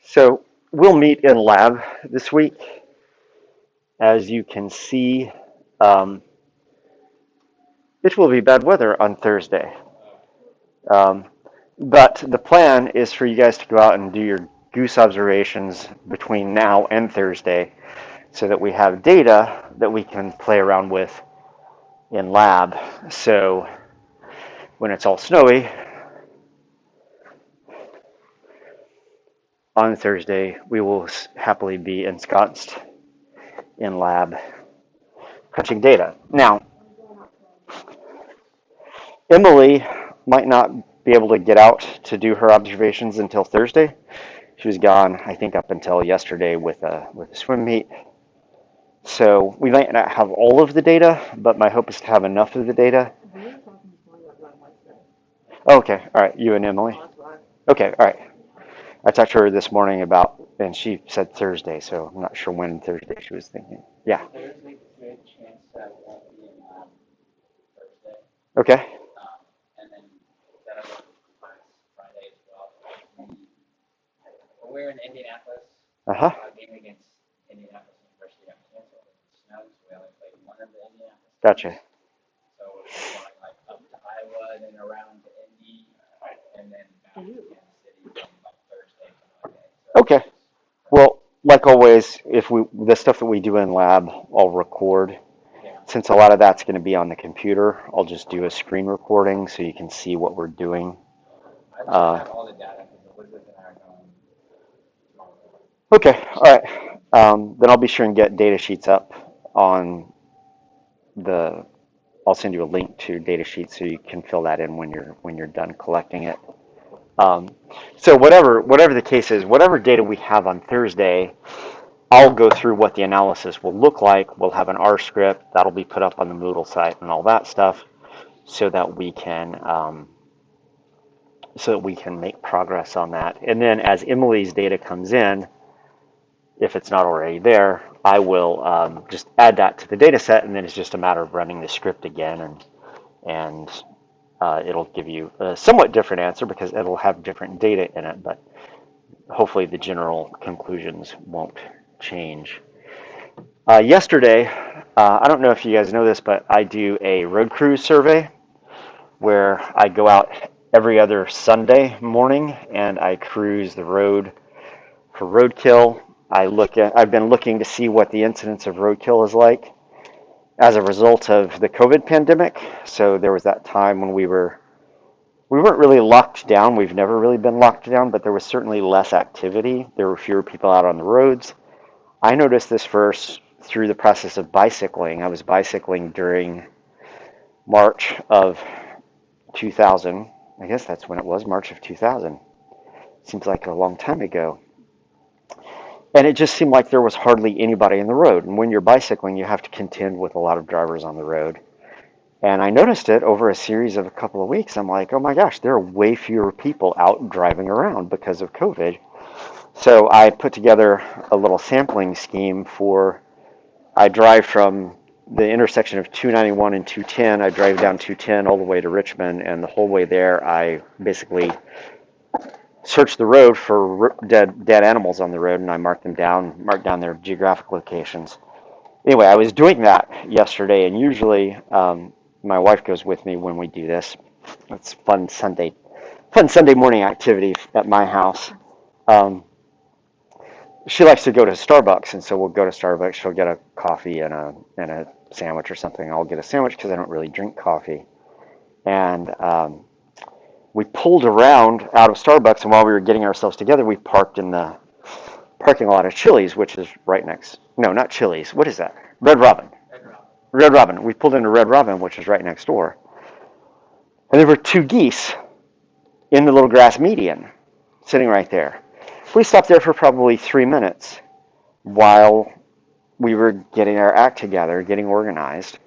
So we'll meet in lab this week. As you can see, um, it will be bad weather on Thursday. Um, but the plan is for you guys to go out and do your goose observations between now and Thursday so that we have data that we can play around with in lab. So when it's all snowy on Thursday, we will happily be ensconced in lab crunching data. Now, Emily might not be able to get out to do her observations until Thursday. She was gone, I think, up until yesterday with a swim meet. So we might not have all of the data, but my hope is to have enough of the data. Oh, okay, all right, you and Emily. Okay, all right. I talked to her this morning about, and she said Thursday, so I'm not sure when Thursday she was thinking. Yeah. Thursday, good chance that I won't be in lab Thursday. Okay. And then that I work Friday as well. When we were in Indianapolis, Uh-huh. our game against Indianapolis University got canceled. It snowed, so we only played one of the Indianapolis. Gotcha. So we're going like up to Iowa, then around to Indy, and then back to Kansas City like Thursday. Okay. Well, like always, if the stuff that we do in lab, I'll record. Yeah. Since a lot of that's going to be on the computer, I'll just do a screen recording so you can see what we're doing. I just have all the data because Elizabeth and I are going tomorrow. Okay, all right. Then I'll be sure and get data sheets up on the. I'll send you a link to data sheets so you can fill that in when you're done collecting it. So whatever the case is, whatever data we have on Thursday, I'll go through what the analysis will look like. We'll have an R script that'll be put up on the Moodle site and all that stuff, so that we can make progress on that. And then as Emily's data comes in, if it's not already there, I will just add that to the data set, and then it's just a matter of running the script again, and it'll give you a somewhat different answer because it'll have different data in it, but hopefully the general conclusions won't change. Yesterday, I don't know if you guys know this, but I do a road cruise survey where I go out every other Sunday morning and I cruise the road for roadkill. I've been looking to see what the incidence of roadkill is like as a result of the COVID pandemic. So there was that time when we weren't really locked down. We've never really been locked down, but there was certainly less activity. There were fewer people out on the roads. I noticed this first through the process of bicycling. I was bicycling during March of 2000. I guess that's when it was, March of 2000. Seems like a long time ago. And it just seemed like there was hardly anybody in the road. And when you're bicycling, you have to contend with a lot of drivers on the road. And I noticed it over a series of a couple of weeks. I'm like, oh my gosh, there are way fewer people out driving around because of COVID. So I put together a little sampling scheme I drive from the intersection of 291 and 210. I drive down 210 all the way to Richmond, and the whole way there, I basically search the road for dead animals on the road, and I mark down their geographic locations. Anyway, I was doing that yesterday, and usually my wife goes with me when we do this. It's fun Sunday morning activity at my house. She likes to go to Starbucks, and so we'll go to Starbucks. She'll get a coffee and a sandwich or something. I'll get a sandwich because I don't really drink coffee. And we pulled around out of Starbucks, and while we were getting ourselves together, we parked in the parking lot of Chili's, which is right next. No, not Chili's. What is that? Red Robin. Red Robin. We pulled into Red Robin, which is right next door. And there were two geese in the little grass median sitting right there. We stopped there for probably 3 minutes while we were getting our act together, getting organized.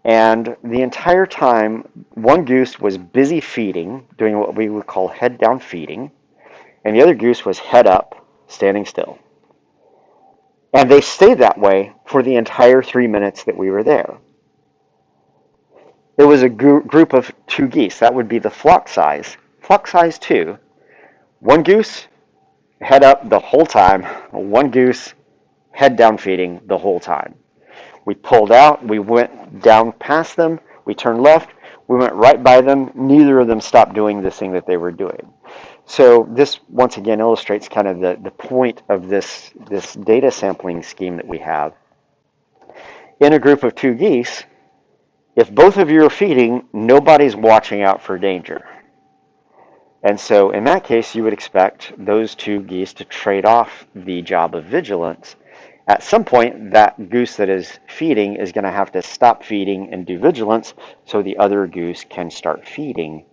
And the entire time, one goose was busy feeding, doing what we would call head down feeding, and the other goose was head up, standing still. And they stayed that way for the entire 3 minutes that we were there. It was a group of two geese. That would be the flock size 2. One goose, head up the whole time, one goose, head down feeding the whole time. We pulled out, we went down past them, we turned left, we went right by them. Neither of them stopped doing the thing that they were doing. So this once again illustrates kind of the point of this data sampling scheme that we have. In a group of two geese, if both of you are feeding, nobody's watching out for danger. And so in that case, you would expect those two geese to trade off the job of vigilance. At some point, that goose that is feeding is going to have to stop feeding and do vigilance so the other goose can start feeding.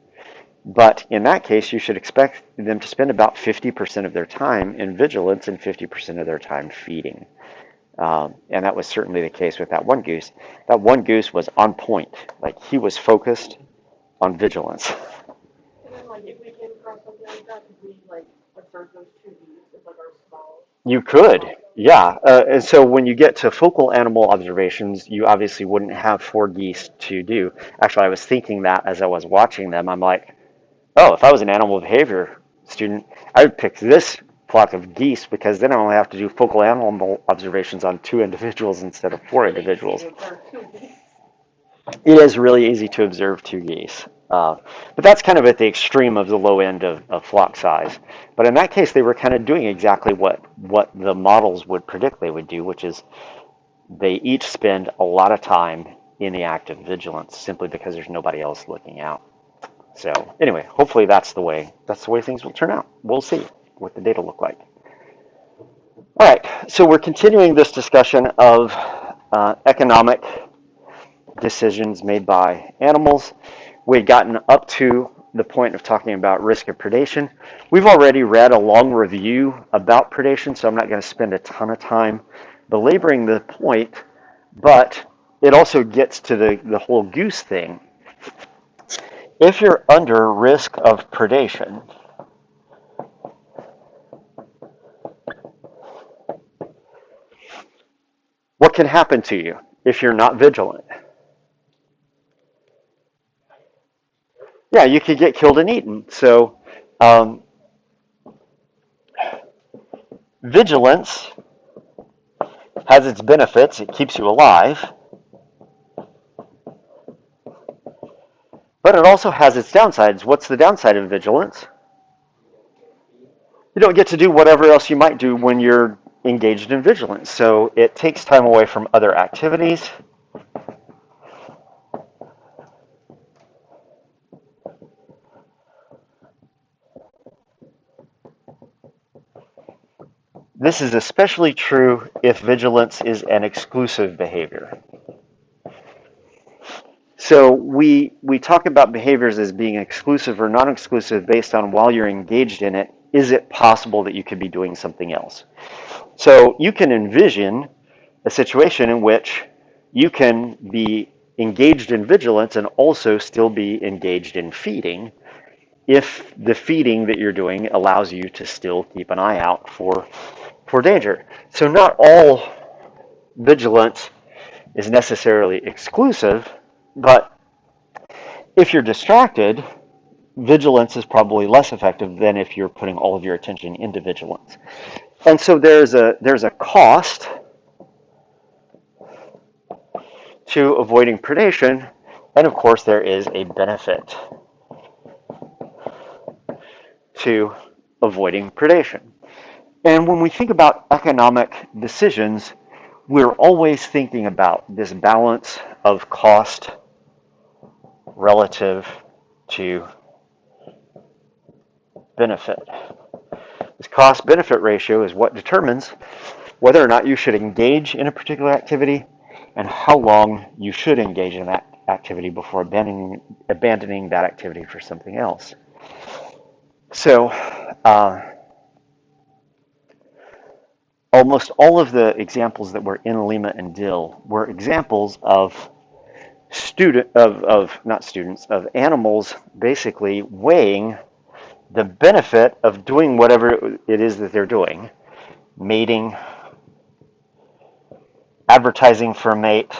But in that case, you should expect them to spend about 50% of their time in vigilance and 50% of their time feeding. And that was certainly the case with that one goose. That one goose was on point. Like, he was focused on vigilance. And then, like, if we came across something like that, could we, like, observe those two bees as, like, our small? You could, yeah. And so when you get to focal animal observations, you obviously wouldn't have four geese to do. Actually, I was thinking that as I was watching them. I'm like, oh, if I was an animal behavior student, I would pick this flock of geese because then I only have to do focal animal observations on two individuals instead of four individuals. It is really easy to observe two geese. But that's kind of at the extreme of the low end of flock size. But in that case, they were kind of doing exactly what the models would predict they would do, which is they each spend a lot of time in the act of vigilance simply because there's nobody else looking out. So anyway, hopefully that's the way things will turn out. We'll see what the data look like. All right, so we're continuing this discussion of economic decisions made by animals. We had gotten up to the point of talking about risk of predation. We've already read a long review about predation, so I'm not going to spend a ton of time belaboring the point, but it also gets to the whole goose thing. If you're under risk of predation, what can happen to you if you're not vigilant? Yeah, you could get killed and eaten. So vigilance has its benefits. It keeps you alive. But it also has its downsides. What's the downside of vigilance? You don't get to do whatever else you might do when you're engaged in vigilance. So it takes time away from other activities. This is especially true if vigilance is an exclusive behavior. So we talk about behaviors as being exclusive or non-exclusive based on while you're engaged in it, is it possible that you could be doing something else? So you can envision a situation in which you can be engaged in vigilance and also still be engaged in feeding if the feeding that you're doing allows you to still keep an eye out for danger. So not all vigilance is necessarily exclusive, but if you're distracted, vigilance is probably less effective than if you're putting all of your attention into vigilance. And so there's a cost to avoiding predation, and of course there is a benefit to avoiding predation. And when we think about economic decisions, we're always thinking about this balance of cost relative to benefit. This cost-benefit ratio is what determines whether or not you should engage in a particular activity and how long you should engage in that activity before abandoning that activity for something else. So almost all of the examples that were in Lima and Dill were examples of of animals basically weighing the benefit of doing whatever it is that they're doing, mating, advertising for a mate,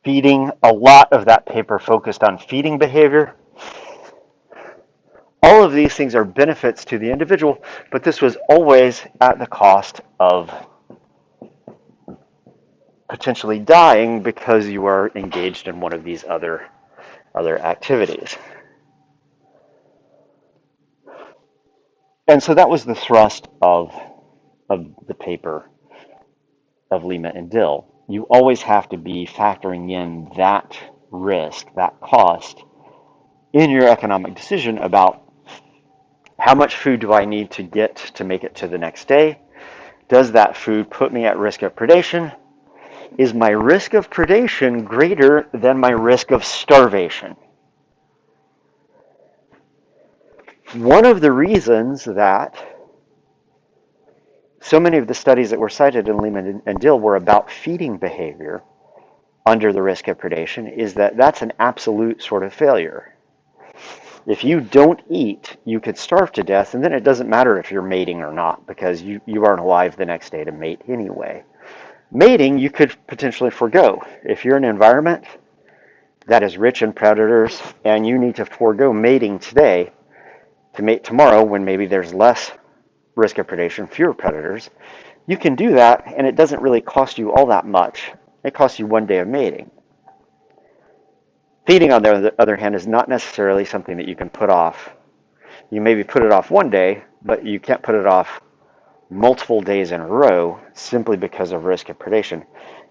feeding. A lot of that paper focused on feeding behavior. All of these things are benefits to the individual, but this was always at the cost of potentially dying because you are engaged in one of these other activities. And so that was the thrust of the paper of Lima and Dill. You always have to be factoring in that risk, that cost, in your economic decision about how much food do I need to get to make it to the next day? Does that food put me at risk of predation? Is my risk of predation greater than my risk of starvation? One of the reasons that so many of the studies that were cited in Lehman and Dill were about feeding behavior under the risk of predation is that that's an absolute sort of failure. If you don't eat, you could starve to death, and then it doesn't matter if you're mating or not, because you aren't alive the next day to mate anyway. Mating, you could potentially forego. If you're in an environment that is rich in predators, and you need to forego mating today to mate tomorrow when maybe there's less risk of predation, fewer predators, you can do that, and it doesn't really cost you all that much. It costs you one day of mating. Feeding, on the other hand, is not necessarily something that you can put off. You maybe put it off one day, but you can't put it off multiple days in a row simply because of risk of predation.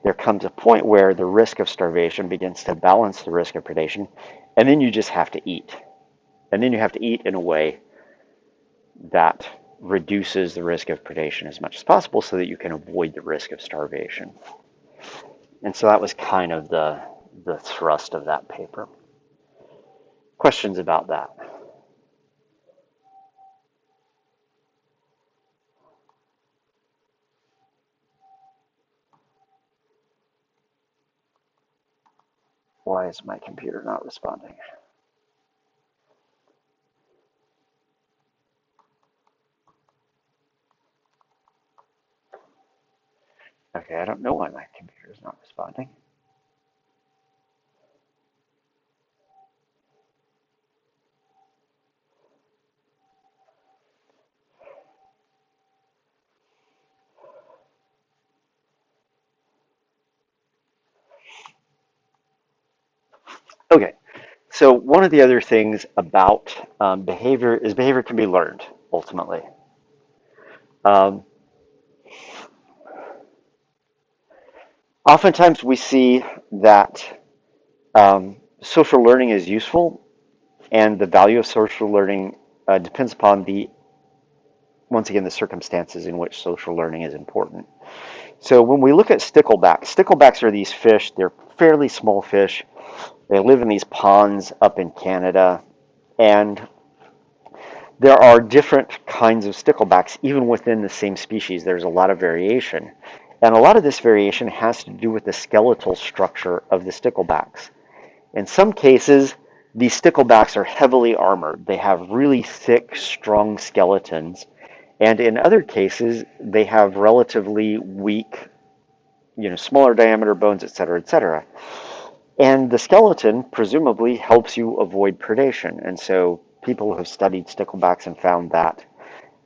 There comes a point where the risk of starvation begins to balance the risk of predation, and then you just have to eat. And then you have to eat in a way that reduces the risk of predation as much as possible so that you can avoid the risk of starvation. And so that was kind of the thrust of that paper. Questions about that? Why is my computer not responding? Okay, I don't know why my computer is not responding. Okay, so one of the other things about behavior is behavior can be learned, ultimately. Oftentimes we see that social learning is useful, and the value of social learning depends upon once again, the circumstances in which social learning is important. So when we look at sticklebacks are these fish. They're fairly small fish. They live in these ponds up in Canada, and there are different kinds of sticklebacks even within the same species. There's a lot of variation, and a lot of this variation has to do with the skeletal structure of the sticklebacks. In some cases, these sticklebacks are heavily armored. They have really thick, strong skeletons, and in other cases, they have relatively weak, smaller diameter bones, etc., etc. And the skeleton presumably helps you avoid predation. And so people have studied sticklebacks and found that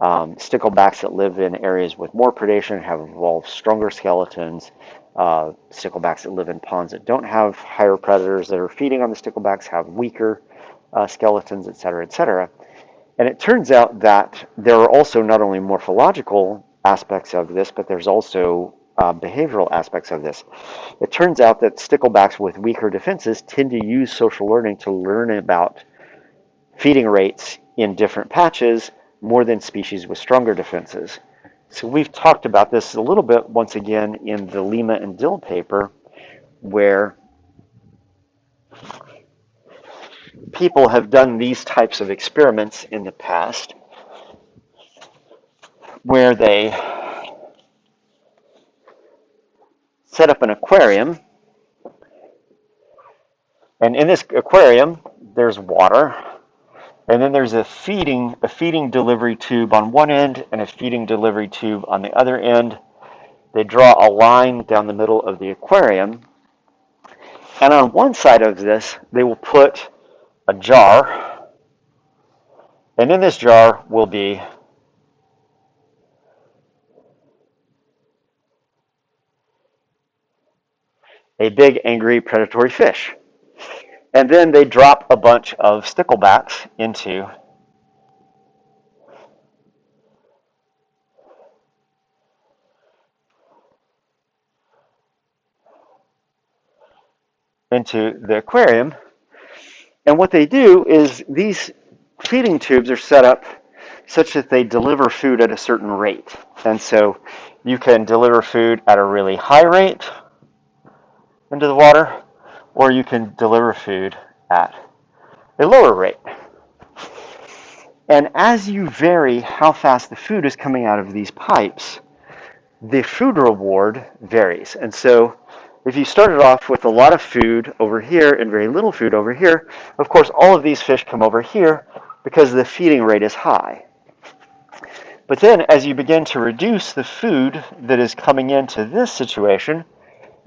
sticklebacks that live in areas with more predation have evolved stronger skeletons. Sticklebacks that live in ponds that don't have higher predators that are feeding on the sticklebacks have weaker skeletons, etc., etc. And it turns out that there are also not only morphological aspects of this, but there's also behavioral aspects of this. It turns out that sticklebacks with weaker defenses tend to use social learning to learn about feeding rates in different patches more than species with stronger defenses. So we've talked about this a little bit once again in the Lima and Dill paper, where people have done these types of experiments in the past, where they set up an aquarium, and in this aquarium there's water, and then there's a feeding delivery tube on one end and a feeding delivery tube on the other end. They draw a line down the middle of the aquarium, And on one side of this, they will put a jar, and in this jar will be a big, angry, predatory fish. And then they drop a bunch of sticklebacks into the aquarium. And what they do is these feeding tubes are set up such that they deliver food at a certain rate. And so you can deliver food at a really high rate into the water, or you can deliver food at a lower rate. And as you vary how fast the food is coming out of these pipes, the food reward varies. And so if you started off with a lot of food over here and very little food over here, of course all of these fish come over here because the feeding rate is high. But then as you begin to reduce the food that is coming into this situation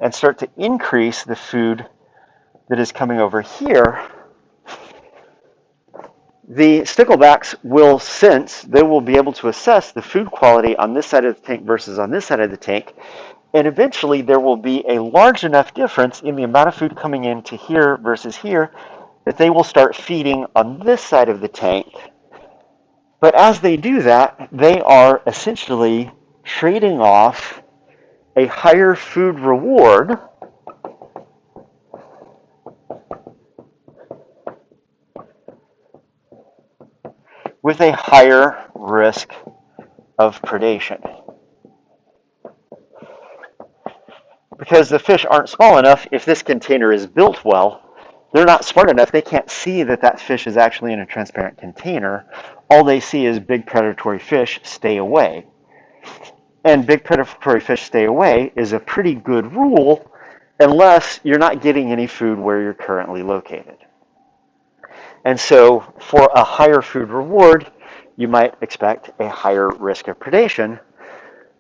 and start to increase the food that is coming over here, the sticklebacks will sense, they will be able to assess the food quality on this side of the tank versus on this side of the tank, and eventually there will be a large enough difference in the amount of food coming into here versus here that they will start feeding on this side of the tank. But as they do that, they are essentially trading off a higher food reward with a higher risk of predation. Because the fish aren't small enough, if this container is built well, they're not smart enough, they can't see that that fish is actually in a transparent container. All they see is big predatory fish, stay away. And big predatory fish stay away is a pretty good rule unless you're not getting any food where you're currently located. And so for a higher food reward, you might expect a higher risk of predation.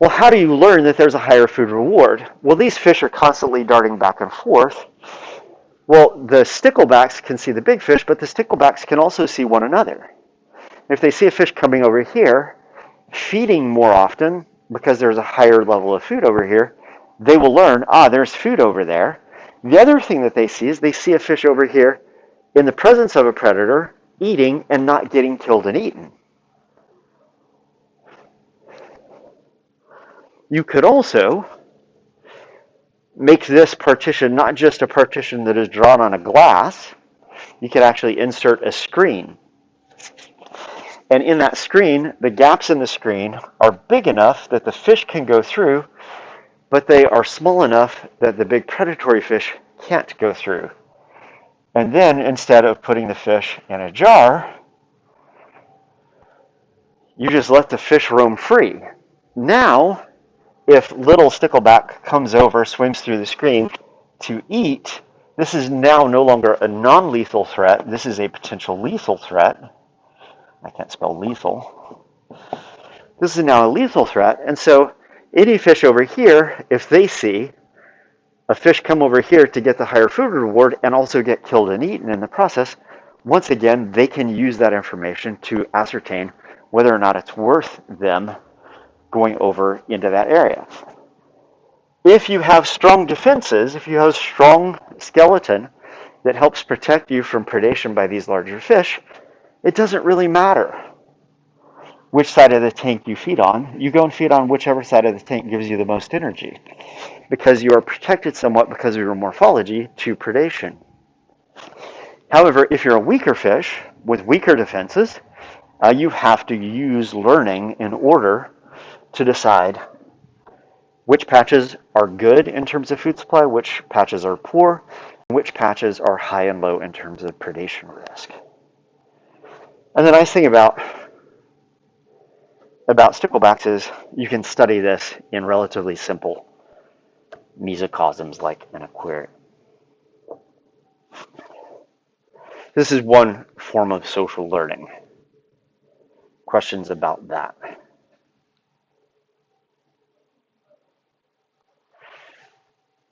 Well, how do you learn that there's a higher food reward? Well, these fish are constantly darting back and forth. Well, the sticklebacks can see the big fish, but the sticklebacks can also see one another. If they see a fish coming over here, feeding more often, because there's a higher level of food over here, they will learn, there's food over there. The other thing that they see is they see a fish over here in the presence of a predator, eating and not getting killed and eaten. You could also make this partition not just a partition that is drawn on a glass. You could actually insert a screen. And in that screen, the gaps in the screen are big enough that the fish can go through, but they are small enough that the big predatory fish can't go through. And then instead of putting the fish in a jar, you just let the fish roam free. Now, if little stickleback comes over, swims through the screen to eat, this is now no longer a non-lethal threat. This is a potential lethal threat. I can't spell lethal. This is now a lethal threat. And so any fish over here, if they see a fish come over here to get the higher food reward and also get killed and eaten in the process, once again, they can use that information to ascertain whether or not it's worth them going over into that area. If you have strong defenses, if you have a strong skeleton that helps protect you from predation by these larger fish, it doesn't really matter which side of the tank you feed on. You go and feed on whichever side of the tank gives you the most energy, because you are protected somewhat because of your morphology to predation. However, if you're a weaker fish with weaker defenses, you have to use learning in order to decide which patches are good in terms of food supply, which patches are poor, and which patches are high and low in terms of predation risk. And the nice thing about sticklebacks is you can study this in relatively simple mesocosms like an aquarium. This is one form of social learning. Questions about that?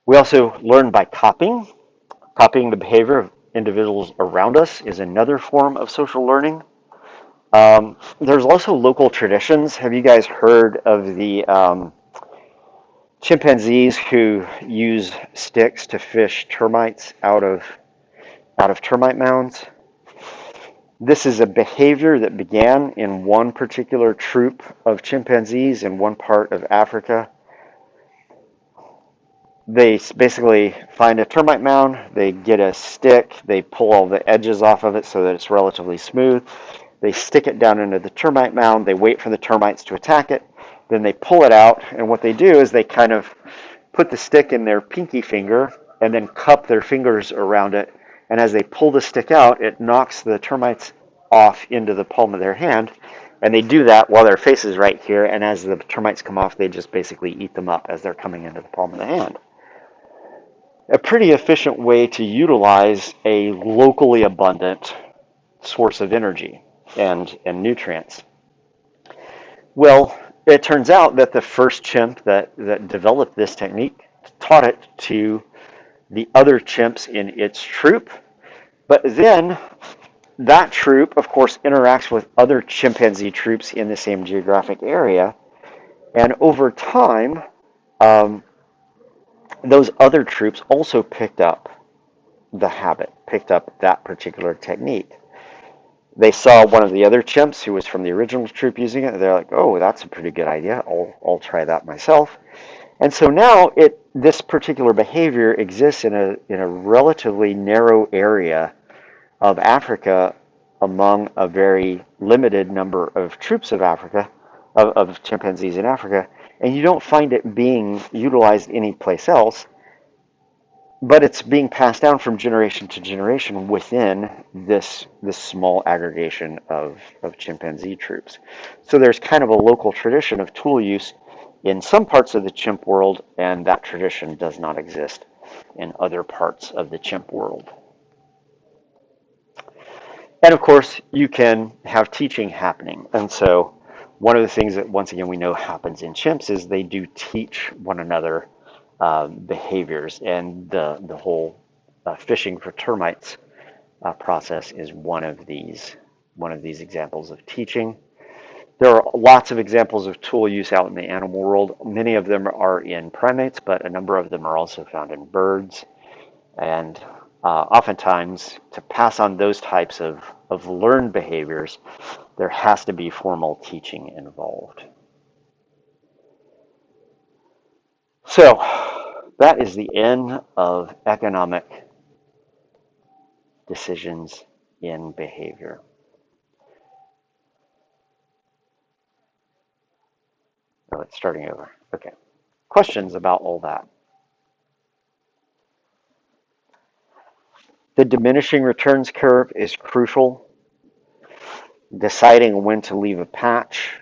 We also learn by copying. Copying the behavior of individuals around us is another form of social learning. There's also local traditions. Have you guys heard of the chimpanzees who use sticks to fish termites out of termite mounds? This is a behavior that began in one particular troop of chimpanzees in one part of Africa. They basically find a termite mound, they get a stick, they pull all the edges off of it so that it's relatively smooth. They stick it down into the termite mound, they wait for the termites to attack it, then they pull it out, and what they do is they kind of put the stick in their pinky finger and then cup their fingers around it, and as they pull the stick out, it knocks the termites off into the palm of their hand, and they do that while their face is right here, and as the termites come off, they just basically eat them up as they're coming into the palm of the hand. A pretty efficient way to utilize a locally abundant source of energy and nutrients. Well, it turns out that the first chimp that developed this technique taught it to the other chimps in its troop, but then that troop, of course, interacts with other chimpanzee troops in the same geographic area, and over time, um, those other troops also picked up the habit, picked up that particular technique. They saw one of the other chimps who was from the original troop using it. They're like, "Oh, that's a pretty good idea. I'll try that myself." And so now this particular behavior exists in a relatively narrow area of Africa among a very limited number of troops of Africa, of chimpanzees in Africa, and you don't find it being utilized anyplace else. But it's being passed down from generation to generation within this small aggregation of chimpanzee troops. So there's kind of a local tradition of tool use in some parts of the chimp world, and that tradition does not exist in other parts of the chimp world. And of course, you can have teaching happening. And so one of the things that, once again, we know happens in chimps is they do teach one another behaviors, and the whole fishing for termites process is one of these examples of teaching. There are lots of examples of tool use out in the animal world. Many of them are in primates, but a number of them are also found in birds. And oftentimes, to pass on those types of learned behaviors, there has to be formal teaching involved. So that is the end of economic decisions in behavior. Oh, it's starting over. Okay. Questions about all that? The diminishing returns curve is crucial. Deciding when to leave a patch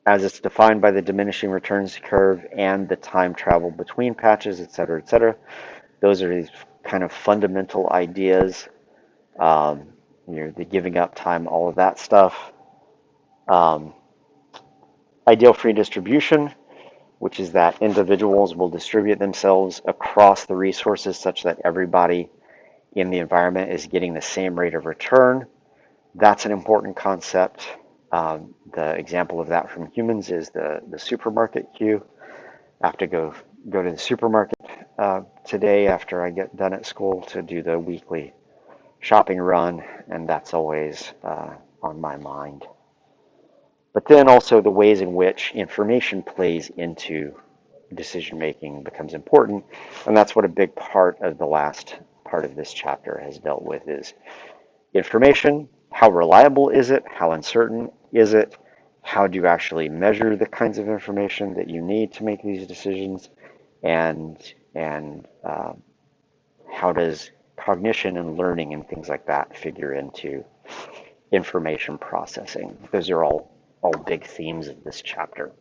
as it's defined by the diminishing returns curve and the time travel between patches, et cetera, et cetera. Those are these kind of fundamental ideas. The giving up time, all of that stuff. Ideal free distribution, which is that individuals will distribute themselves across the resources such that everybody in the environment is getting the same rate of return. That's an important concept. The example of that from humans is the supermarket queue. I have to go to the supermarket today after I get done at school to do the weekly shopping run, and that's always on my mind. But then also the ways in which information plays into decision making becomes important, and that's what a big part of the last part of this chapter has dealt with is information. How reliable is it? How uncertain is it? How do you actually measure the kinds of information that you need to make these decisions? And how does cognition and learning and things like that figure into information processing? Those are all big themes of this chapter.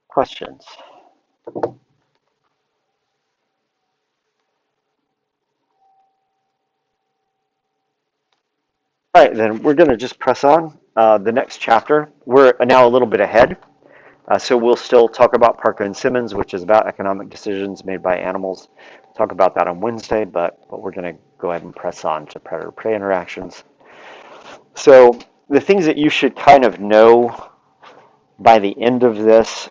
Questions? All right, then we're going to just press on. The next chapter, we're now a little bit ahead. So we'll still talk about Parker and Simmons, which is about economic decisions made by animals. Talk about that on Wednesday, but we're going to go ahead and press on to predator-prey interactions. So the things that you should kind of know by the end of this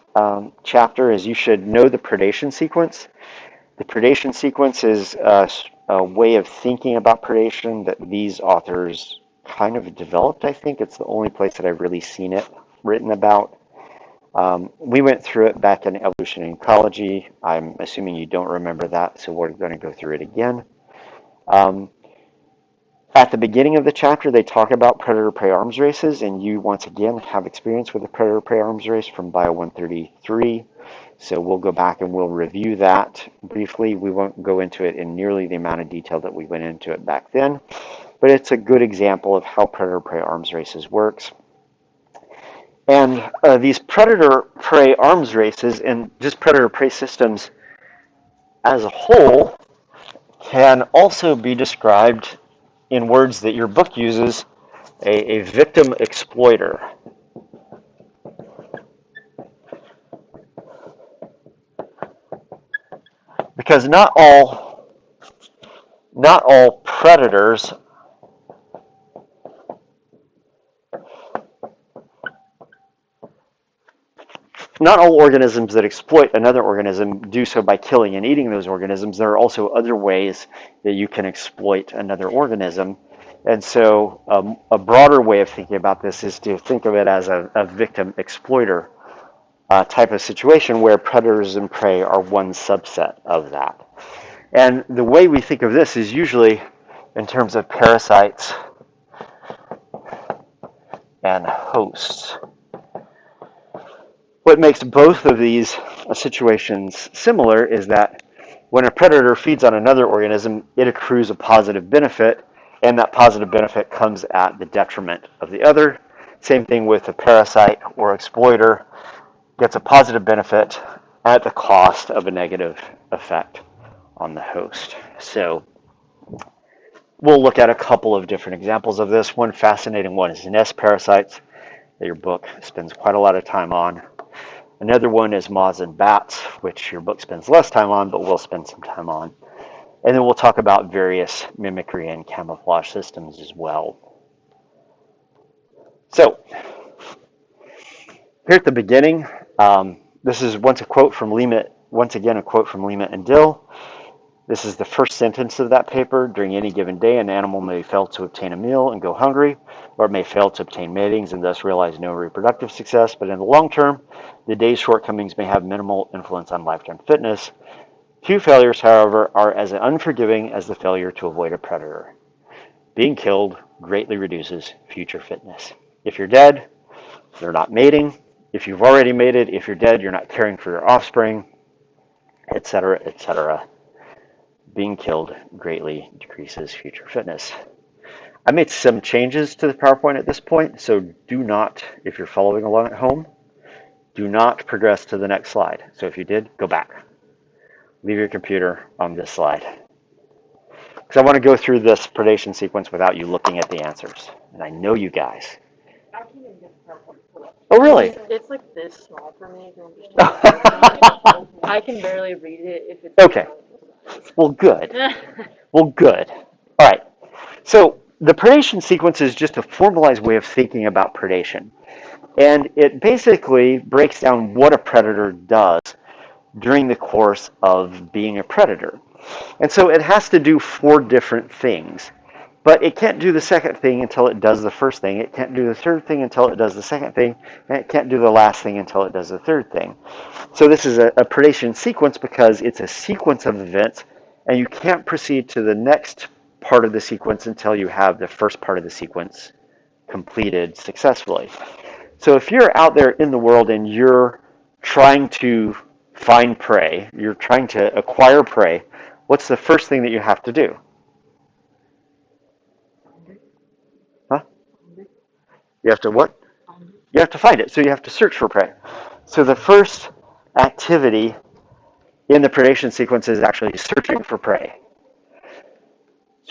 chapter is you should know the predation sequence. The predation sequence is a way of thinking about predation that these authors kind of developed, I think. It's the only place that I've really seen it written about. We went through it back in evolution and ecology. I'm assuming you don't remember that, so we're going to go through it again. At the beginning of the chapter, they talk about predator-prey arms races, and you, once again, have experience with a predator-prey arms race from BIO357. So we'll go back and we'll review that briefly. We won't go into it in nearly the amount of detail that we went into it back then, but it's a good example of how predator-prey arms races works. And these predator-prey arms races and just predator-prey systems as a whole can also be described in words that your book uses, a victim exploiter. Because not all predators not all organisms that exploit another organism do so by killing and eating those organisms. There are also other ways that you can exploit another organism. And so a broader way of thinking about this is to think of it as a victim exploiter type of situation where predators and prey are one subset of that. And the way we think of this is usually in terms of parasites and hosts. What makes both of these situations similar is that when a predator feeds on another organism, it accrues a positive benefit, and that positive benefit comes at the detriment of the other. Same thing with a parasite or exploiter, gets a positive benefit at the cost of a negative effect on the host. So we'll look at a couple of different examples of this. One fascinating one is nest parasites that your book spends quite a lot of time on. Another one is moths and bats, which your book spends less time on, but we'll spend some time on. And then we'll talk about various mimicry and camouflage systems as well. So, here at the beginning, this is once again a quote from Leamet and Dill. This is the first sentence of that paper. During any given day, an animal may fail to obtain a meal and go hungry, or it may fail to obtain matings and thus realize no reproductive success. But in the long term, the day's shortcomings may have minimal influence on lifetime fitness. Few failures, however, are as unforgiving as the failure to avoid a predator. Being killed greatly reduces future fitness. If you're dead, you're not mating. If you've already mated, if you're dead, you're not caring for your offspring, etc., etc. Being killed greatly decreases future fitness. I made some changes to the PowerPoint at this point, so do not, if you're following along at home, do not progress to the next slide. So if you did, go back. Leave your computer on this slide. Because I want to go through this predation sequence without you looking at the answers. And I know you guys. I can't even get the PowerPoint pulled up. Oh, really? It's like this small for me. I can barely read it if it's okay. Well, good. Well, good. All right. So the predation sequence is just a formalized way of thinking about predation. And it basically breaks down what a predator does during the course of being a predator. And so it has to do 4 different things. But it can't do the second thing until it does the first thing. It can't do the third thing until it does the second thing. And it can't do the last thing until it does the third thing. So this is a predation sequence because it's a sequence of events, and you can't proceed to the next part of the sequence until you have the first part of the sequence completed successfully. So if you're out there in the world and you're trying to find prey, you're trying to acquire prey, what's the first thing that you have to do? Huh? You have to what? You have to find it. So you have to search for prey. So the first activity in the predation sequence is actually searching for prey.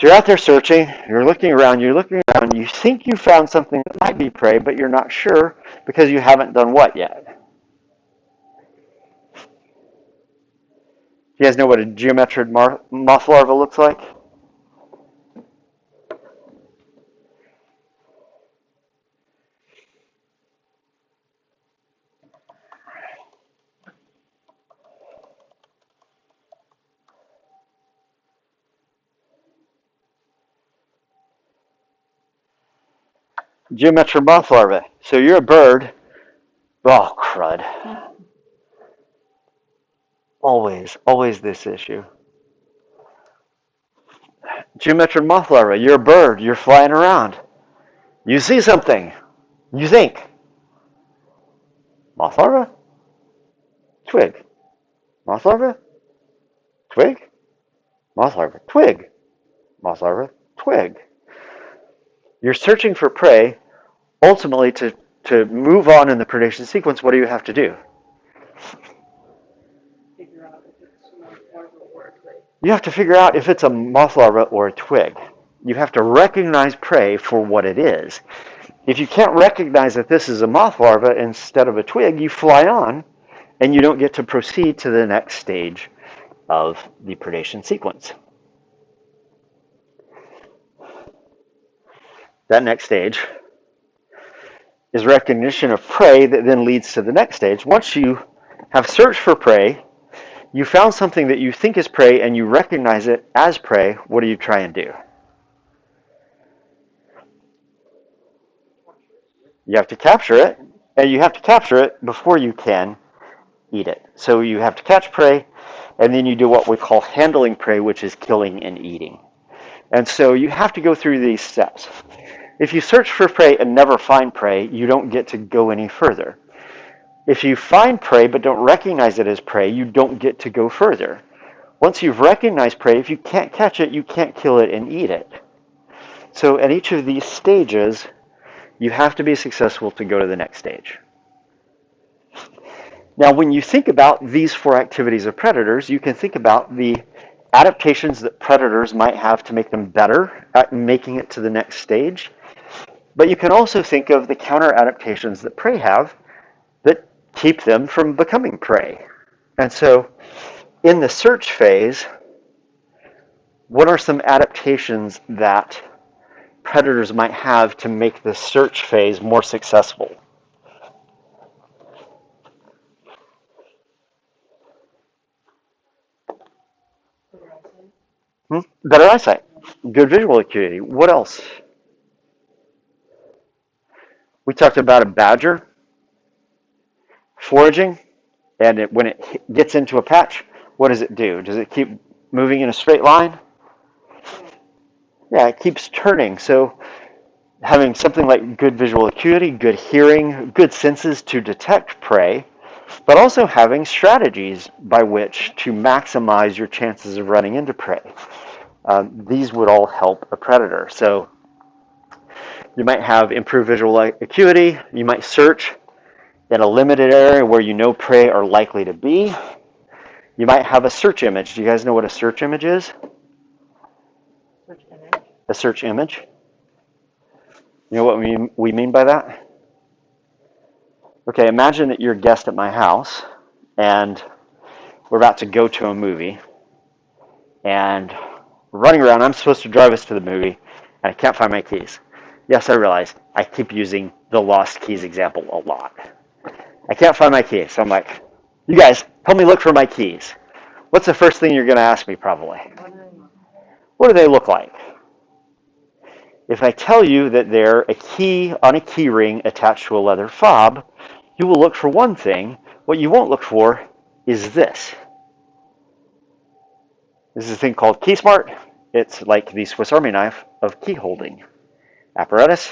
So you're out there searching, you're looking around, you think you found something that might be prey, but you're not sure because you haven't done what yet? You guys know what a geometric moth larva looks like? Geometric moth larva. So you're a bird. Oh, crud. Always this issue. Geometric moth larva. You're a bird. You're flying around. You see something. You think. Moth larva? Twig. Moth larva? Twig. Moth larva. Twig. Moth larva. Twig. You're searching for prey. Ultimately, to move on in the predation sequence, what do you have to do? Figure out if it's a moth larva or a twig. You have to figure out if it's a moth larva or a twig. You have to recognize prey for what it is. If you can't recognize that this is a moth larva instead of a twig, you fly on and you don't get to proceed to the next stage of the predation sequence. That next stage is recognition of prey that then leads to the next stage. Once you have searched for prey, you found something that you think is prey and you recognize it as prey, what do you try and do? You have to capture it, and you have to capture it before you can eat it. So you have to catch prey, and then you do what we call handling prey, which is killing and eating. And so you have to go through these steps. If you search for prey and never find prey, you don't get to go any further. If you find prey but don't recognize it as prey, you don't get to go further. Once you've recognized prey, if you can't catch it, you can't kill it and eat it. So at each of these stages, you have to be successful to go to the next stage. Now, when you think about these four activities of predators, you can think about the adaptations that predators might have to make them better at making it to the next stage. But you can also think of the counter adaptations that prey have that keep them from becoming prey. And so in the search phase, what are some adaptations that predators might have to make the search phase more successful? Better eyesight, good visual acuity. What else? We talked about a badger foraging, and when it gets into a patch, what does it do? Does it keep moving in a straight line? Yeah, it keeps turning. So having something like good visual acuity, good hearing, good senses to detect prey, but also having strategies by which to maximize your chances of running into prey. These would all help a predator. So you might have improved visual acuity. You might search in a limited area where you know prey are likely to be. You might have a search image. Do you guys know what a search image is? Search image. A search image. You know what we mean by that? Okay, imagine that you're a guest at my house and we're about to go to a movie and we're running around. I'm supposed to drive us to the movie and I can't find my keys. Yes, I realize I keep using the lost keys example a lot. I can't find my keys. So I'm like, you guys, help me look for my keys. What's the first thing you're going to ask me probably? What do they look like? If I tell you that they're a key on a key ring attached to a leather fob, you will look for one thing. What you won't look for is this. This is a thing called Key Smart. It's like the Swiss Army knife of key holding apparatus.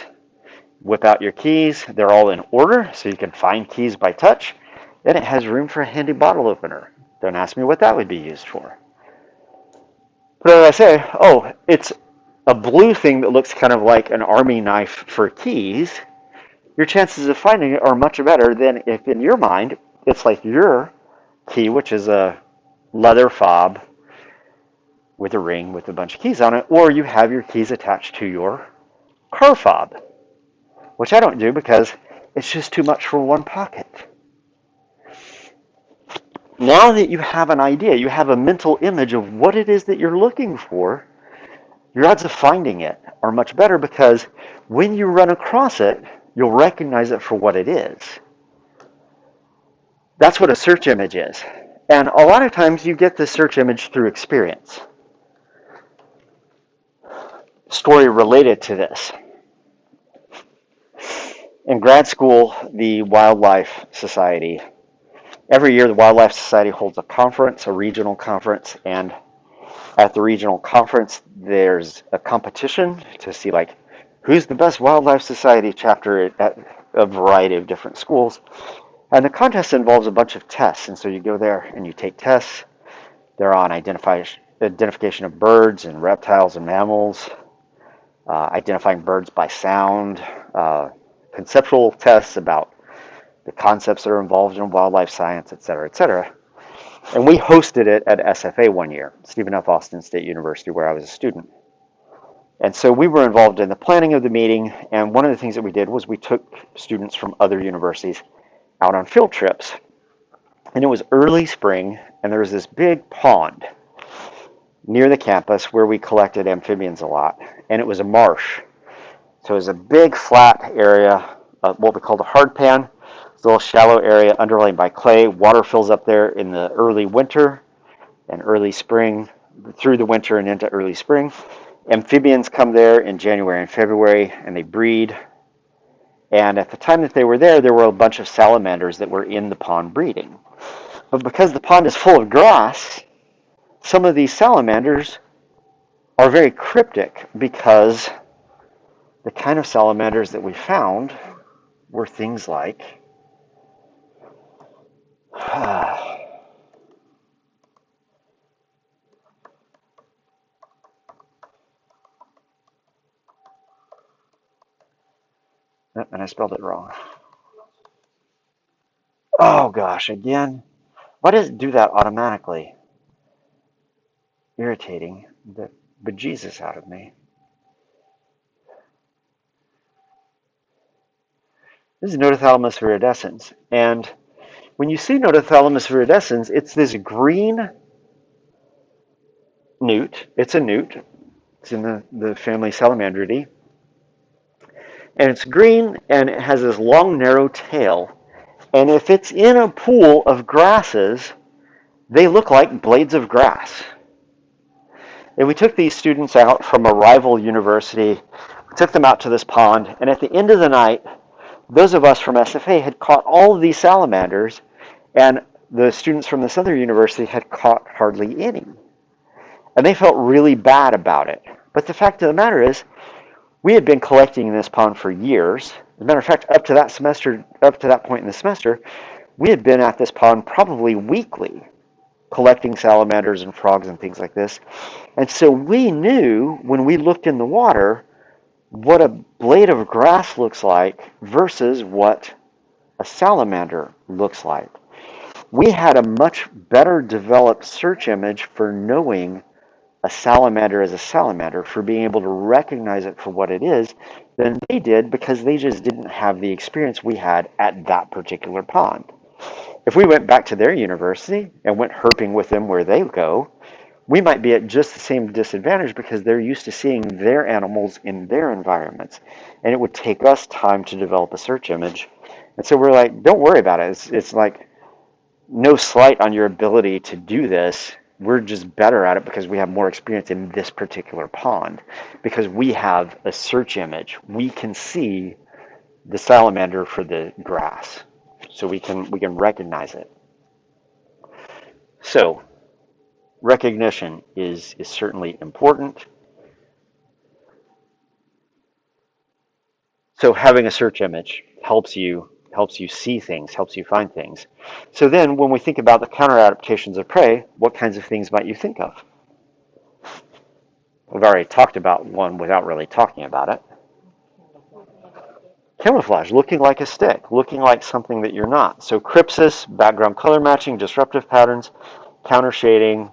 Whip out your keys. They're all in order, so you can find keys by touch. Then it has room for a handy bottle opener. Don't ask me what that would be used for. But as I say, oh, it's a blue thing that looks kind of like an army knife for keys. Your chances of finding it are much better than if in your mind it's like your key, which is a leather fob with a ring with a bunch of keys on it, or you have your keys attached to your car fob, which I don't do because it's just too much for one pocket. Now that you have an idea, you have a mental image of what it is that you're looking for, your odds of finding it are much better because when you run across it, you'll recognize it for what it is. That's what a search image is. And a lot of times you get the search image through experience. Story related to this. In grad school, the Wildlife Society, every year the Wildlife Society holds a conference, a regional conference, and at the regional conference there's a competition to see like who's the best Wildlife Society chapter at a variety of different schools. And the contest involves a bunch of tests, and so you go there and you take tests. They're on identification of birds and reptiles and mammals, identifying birds by sound, conceptual tests about the concepts that are involved in wildlife science, et cetera, et cetera. And we hosted it at SFA one year, Stephen F. Austin State University, where I was a student. And so we were involved in the planning of the meeting, and one of the things that we did was we took students from other universities out on field trips. And it was early spring, and there was this big pond near the campus where we collected amphibians a lot, and it was a marsh. So it was a big flat area, what we called a hard pan. It's a little shallow area underlain by clay. Water fills up there in the early winter and early spring, through the winter and into early spring. Amphibians come there in January and February, and they breed. And at the time that they were there were a bunch of salamanders that were in the pond breeding. But because the pond is full of grass, some of these salamanders are very cryptic because the kind of salamanders that we found were things like and I spelled it wrong. Oh gosh, again. Why does it do that automatically? Irritating the bejesus out of me. This is Notothalamus viridescens. And when you see Notothalamus viridescens, it's this green newt. It's a newt. It's in the family Salamandridae. And it's green, and it has this long, narrow tail. And if it's in a pool of grasses, they look like blades of grass. And we took these students out from a rival university, we took them out to this pond, and at the end of the night, those of us from SFA had caught all of these salamanders, and the students from this other university had caught hardly any. And they felt really bad about it. But the fact of the matter is, we had been collecting in this pond for years. As a matter of fact, up to that point in the semester, we had been at this pond probably weekly, collecting salamanders and frogs and things like this. And so we knew when we looked in the water what a blade of grass looks like versus what a salamander looks like. We had a much better developed search image for knowing a salamander as a salamander, for being able to recognize it for what it is, than they did because they just didn't have the experience we had at that particular pond. If we went back to their university and went herping with them where they go, we might be at just the same disadvantage because they're used to seeing their animals in their environments. And it would take us time to develop a search image. And so we're like, don't worry about it. It's like no slight on your ability to do this. We're just better at it because we have more experience in this particular pond. Because we have a search image. We can see the salamander for the grass. So we can recognize it. So recognition is certainly important. So having a search image helps you see things, helps you find things. So then when we think about the counter adaptations of prey, what kinds of things might you think of? We've already talked about one without really talking about it. Camouflage, looking like a stick, looking like something that you're not. So crypsis, background color matching, disruptive patterns, counter shading.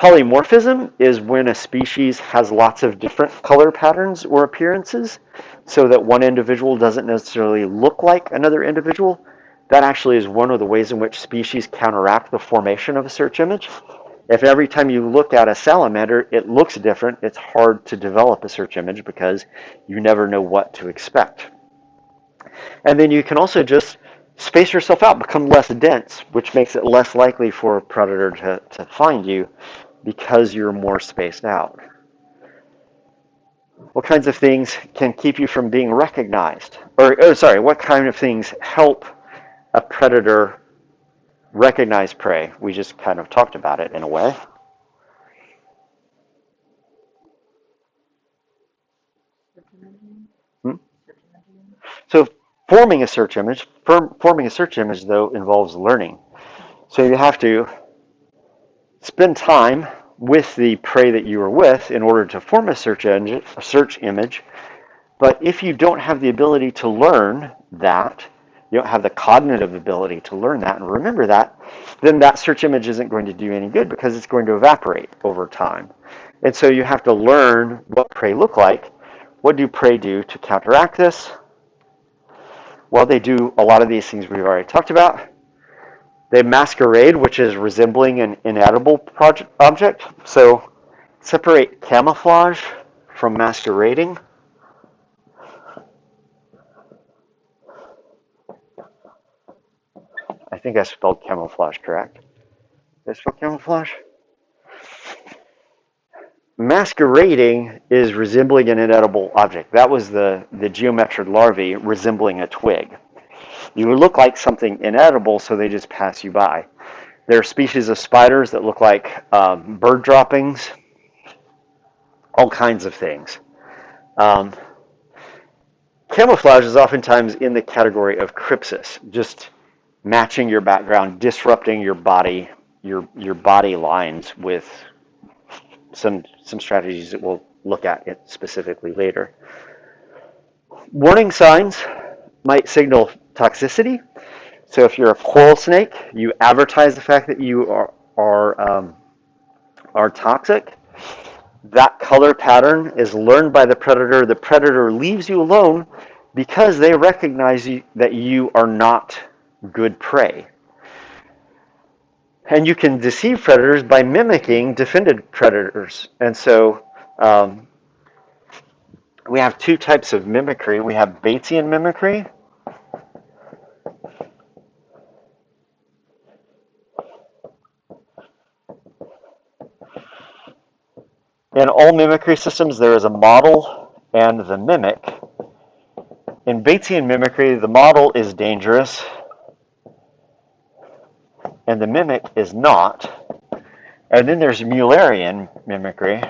Polymorphism is when a species has lots of different color patterns or appearances, so that one individual doesn't necessarily look like another individual. That actually is one of the ways in which species counteract the formation of a search image. If every time you look at a salamander, it looks different, it's hard to develop a search image because you never know what to expect. And then you can also just space yourself out, become less dense, which makes it less likely for a predator to find you because you're more spaced out. What kinds of things can keep you from being recognized? What kind of things help a predator recognize prey? We just kind of talked about it in a way. Hmm? So forming a search image, though, involves learning. So you have to spend time with the prey that you are with in order to form a search image. But if you don't have the ability to learn that, you don't have the cognitive ability to learn that and remember that, then that search image isn't going to do any good because it's going to evaporate over time. And so you have to learn what prey look like. What do prey do to counteract this? Well, they do a lot of these things we've already talked about. They masquerade, which is resembling an inedible object. So separate camouflage from masquerading. I think I spelled camouflage correct. Did I spell camouflage? Masquerading is resembling an inedible object. That was the geometric larvae resembling a twig. You look like something inedible, so they just pass you by. There are species of spiders that look like bird droppings, all kinds of things. Camouflage is oftentimes in the category of crypsis, just matching your background, disrupting your body lines with some strategies that we'll look at it specifically later. Warning signs might signal toxicity. So if you're a coral snake, you advertise the fact that you are toxic. That color pattern is learned by the predator. The predator leaves you alone because they recognize that you are not good prey. And you can deceive predators by mimicking defended predators. And so we have two types of mimicry. We have Batesian mimicry. In all mimicry systems, there is a model and the mimic. In Batesian mimicry, the model is dangerous and the mimic is not. And then there's Mullerian mimicry.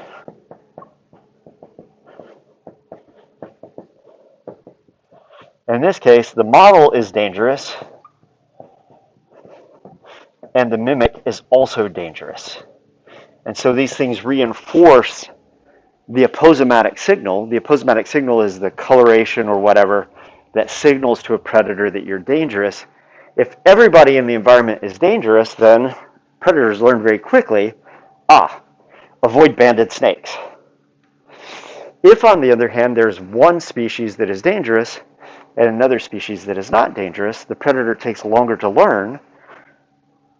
In this case, the model is dangerous and the mimic is also dangerous. And so these things reinforce the aposematic signal. The aposematic signal is the coloration or whatever that signals to a predator that you're dangerous. If everybody in the environment is dangerous, then predators learn very quickly, avoid banded snakes. If, on the other hand, there's one species that is dangerous and another species that is not dangerous, the predator takes longer to learn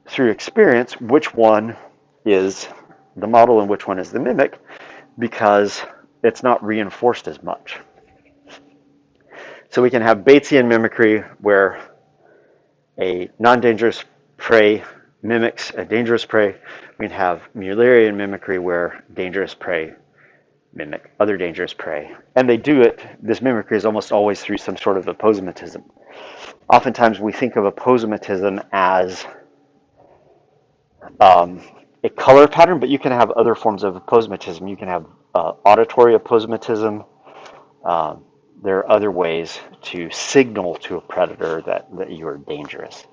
through experience which one is the model and which one is the mimic, because it's not reinforced as much. So we can have Batesian mimicry where a non-dangerous prey mimics a dangerous prey. We can have Mullerian mimicry where dangerous prey mimic other dangerous prey. And they do it, this mimicry is almost always through some sort of aposematism. Oftentimes we think of aposematism as a color pattern, but you can have other forms of aposematism. You can have auditory aposematism. There are other ways to signal to a predator that you are dangerous.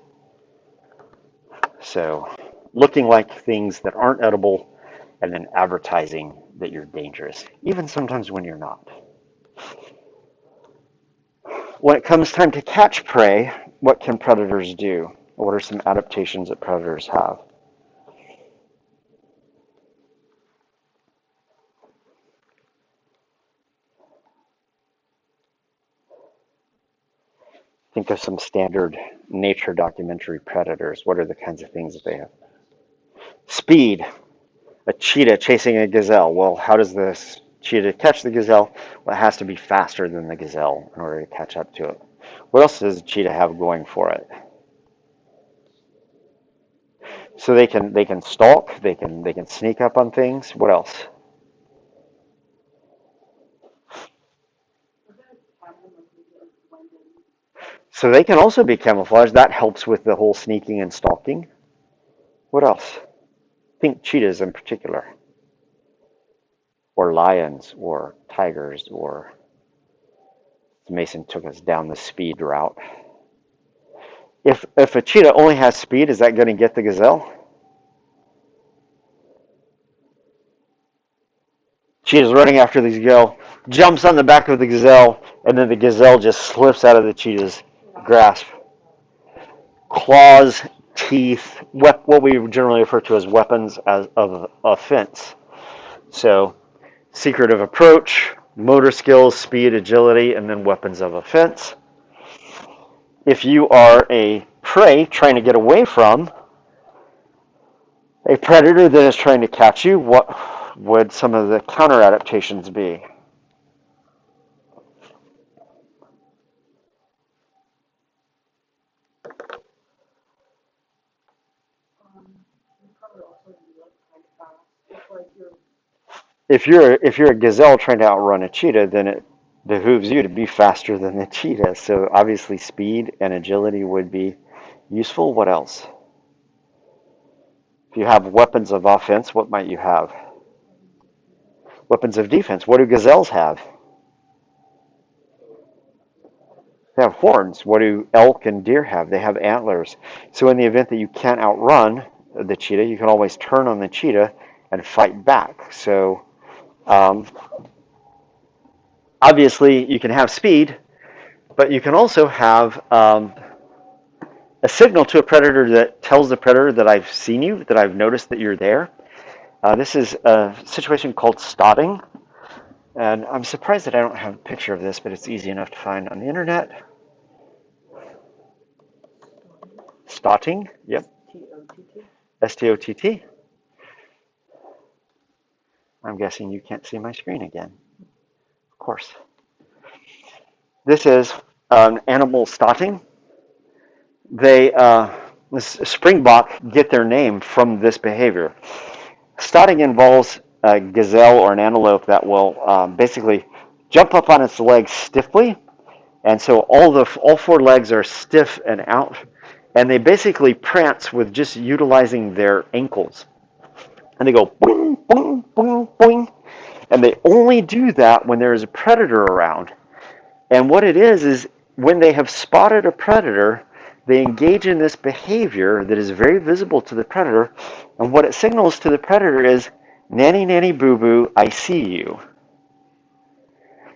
So looking like things that aren't edible and then advertising that you're dangerous, even sometimes when you're not. When it comes time to catch prey, what can predators do? What are some adaptations that predators have? Think of some standard nature documentary predators. What are the kinds of things that they have? Speed. A cheetah chasing a gazelle. Well, how does this cheetah catch the gazelle? Well, it has to be faster than the gazelle in order to catch up to it. What else does a cheetah have going for it? So they can stalk, they can sneak up on things. What else? So they can also be camouflaged. That helps with the whole sneaking and stalking. What else? Think cheetahs in particular, or lions, or tigers, or Mason took us down the speed route. If a cheetah only has speed, is that going to get the gazelle? Cheetah's running after the gazelle, jumps on the back of the gazelle, and then the gazelle just slips out of the cheetah's grasp. Claws, teeth, what we generally refer to as weapons of offense. So, secretive approach, motor skills, speed, agility, and then weapons of offense. If you are a prey trying to get away from a predator that is trying to catch you, what would some of the counter adaptations be? You probably also be like kind of fast. It's like you're If you're a gazelle trying to outrun a cheetah, then it behooves you to be faster than the cheetah. So obviously speed and agility would be useful. What else? If you have weapons of offense, what might you have? Weapons of defense. What do gazelles have? They have horns. What do elk and deer have? They have antlers. So in the event that you can't outrun the cheetah, you can always turn on the cheetah and fight back. So um, obviously you can have speed, but you can also have a signal to a predator that tells the predator that I've seen you, that I've noticed that you're there. This is a situation called stotting. And I'm surprised that I don't have a picture of this, but it's easy enough to find on the internet. Stotting, yep. T-O-T-T. S-T-O-T-T. I'm guessing you can't see my screen again. Of course. This is an animal stotting. This springbok get their name from this behavior. Stotting involves a gazelle or an antelope that will basically jump up on its legs stiffly, and so all four legs are stiff and out, and they basically prance with just utilizing their ankles, and they go boing, boing, boing, boing, and they only do that when there is a predator around. And what it is when they have spotted a predator, they engage in this behavior that is very visible to the predator. And what it signals to the predator is, nanny, nanny, boo, boo, I see you.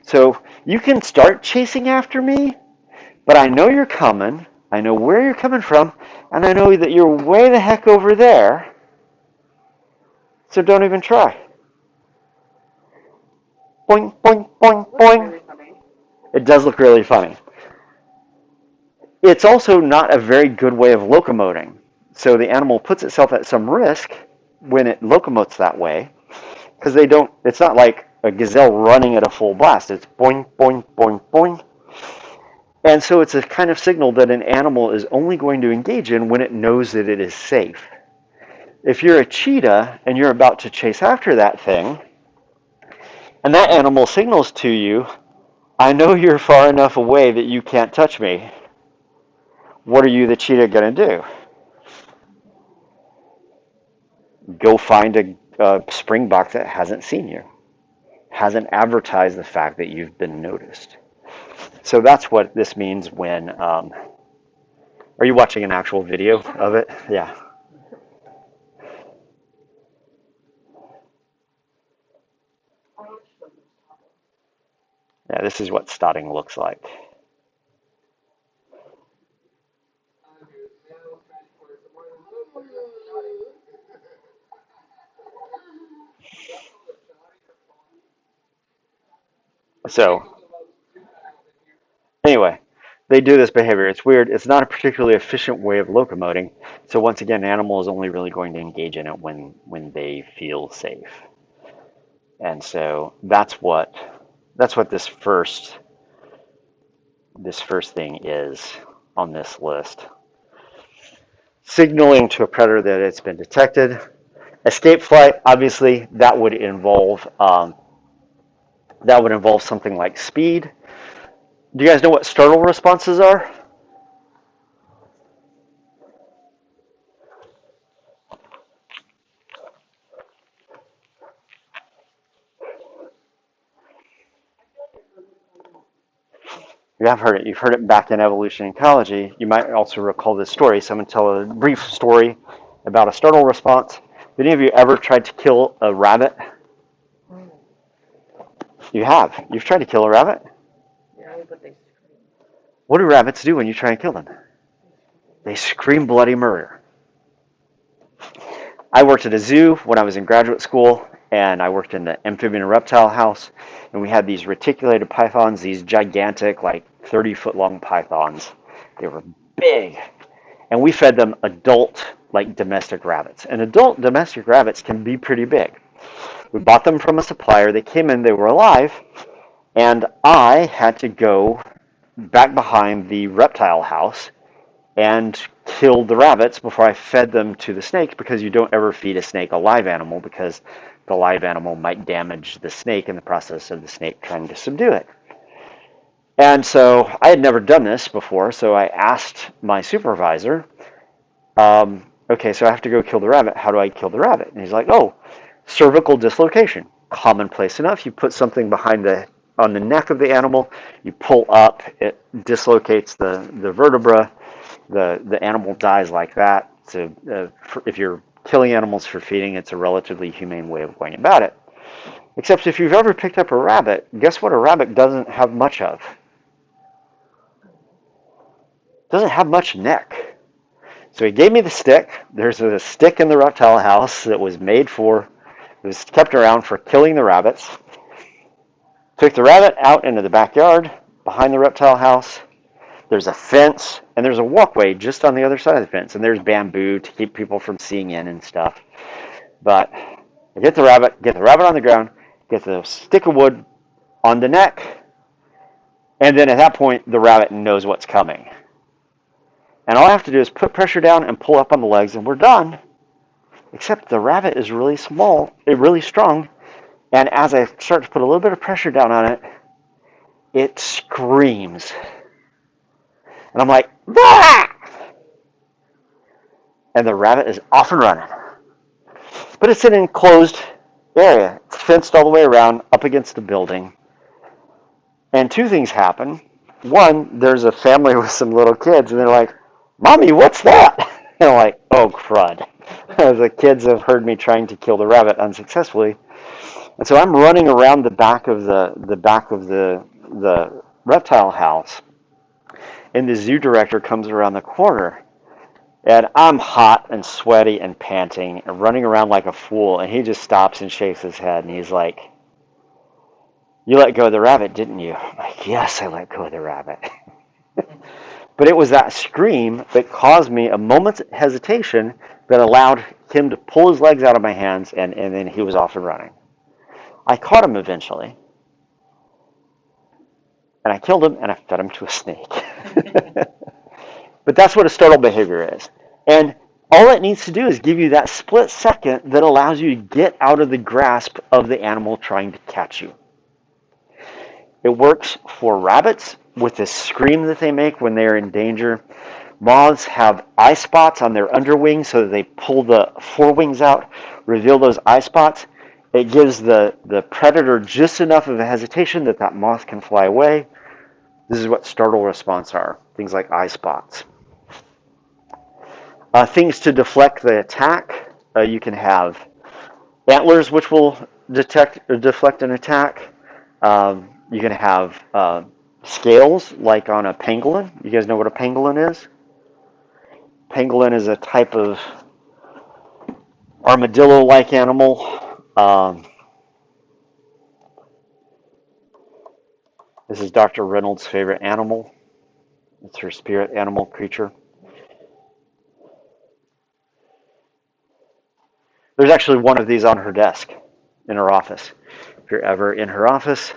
So you can start chasing after me, but I know you're coming. I know where you're coming from, and I know that you're way the heck over there. So don't even try. Boing, boing, boing, boing. Really funny. It does look really funny. It's also not a very good way of locomoting. So the animal puts itself at some risk when it locomotes that way, because it's not like a gazelle running at a full blast. It's boing, boing, boing, boing. And so it's a kind of signal that an animal is only going to engage in when it knows that it is safe. If you're a cheetah and you're about to chase after that thing, and that animal signals to you, I know you're far enough away that you can't touch me. What are you, the cheetah, going to do? Go find a springbok that hasn't seen you, hasn't advertised the fact that you've been noticed. So that's what this means when. Are you watching an actual video of it? Yeah. Yeah, this is what stotting looks like. So, anyway, They do this behavior. It's weird. It's not a particularly efficient way of locomoting. So once again, an animal is only really going to engage in it when they feel safe. And so that's what this first thing is on this list. Signaling to a predator that it's been detected. Escape flight, obviously, that would involve something like speed. Do you guys know what startle responses are? You have heard it. You've heard it back in evolution and ecology. You might also recall this story. So I'm going to tell a brief story about a startle response. Have any of you ever tried to kill a rabbit? You have. You've tried to kill a rabbit? Yeah, but they scream. What do rabbits do when you try and kill them? They scream bloody murder. I worked at a zoo when I was in graduate school, and I worked in the amphibian and reptile house, and we had these reticulated pythons, these gigantic, like 30-foot long pythons. They were big, and we fed them adult, like domestic rabbits. And adult domestic rabbits can be pretty big. We bought them from a supplier. They came in, they were alive, and I had to go back behind the reptile house and killed the rabbits before I fed them to the snakes, because you don't ever feed a snake a live animal because the live animal might damage the snake in the process of the snake trying to subdue it. And so I had never done this before, so I asked my supervisor, okay, so I have to go kill the rabbit. How do I kill the rabbit? And he's like, oh, cervical dislocation. Commonplace enough. You put something on the neck of the animal, you pull up, it dislocates the vertebra, the animal dies like that. So if you're killing animals for feeding, it's a relatively humane way of going about it. Except if you've ever picked up a rabbit, guess what a rabbit doesn't have much of? Doesn't have much neck. So he gave me the stick. There's a stick in the reptile house that was kept around for killing the rabbits. Took the rabbit out into the backyard behind the reptile house. There's a fence, and there's a walkway just on the other side of the fence, and there's bamboo to keep people from seeing in and stuff. But I get the rabbit on the ground, get the stick of wood on the neck, and then at that point, the rabbit knows what's coming. And all I have to do is put pressure down and pull up on the legs, and we're done. Except the rabbit is really strong, and as I start to put a little bit of pressure down on it, it screams. And I'm like, bah! And the rabbit is off and running. But it's an enclosed area. It's fenced all the way around, up against the building. And two things happen. One, there's a family with some little kids, and they're like, Mommy, what's that? And I'm like, oh, crud. The kids have heard me trying to kill the rabbit unsuccessfully. And so I'm running around the back of the reptile house, and the zoo director comes around the corner, and I'm hot and sweaty and panting and running around like a fool, and he just stops and shakes his head, and he's like, you let go of the rabbit, didn't you? I'm like, yes, I let go of the rabbit. But it was that scream that caused me a moment's hesitation that allowed him to pull his legs out of my hands, and then he was off and running. I caught him eventually, and I killed him, and I fed him to a snake. But that's what a startle behavior is. And all it needs to do is give you that split second that allows you to get out of the grasp of the animal trying to catch you. It works for rabbits with the scream that they make when they are in danger. Moths have eye spots on their underwings, so that they pull the forewings out, reveal those eye spots. It gives the predator just enough of a hesitation that moth can fly away. This is what startle response are, things like eye spots. Things to deflect the attack. You can have antlers, which will deflect an attack. You can have scales, like on a pangolin. You guys know what a pangolin is? Pangolin is a type of armadillo-like animal. This is Dr. Reynolds' favorite animal. It's her spirit animal creature. There's actually one of these on her desk in her office. If you're ever in her office,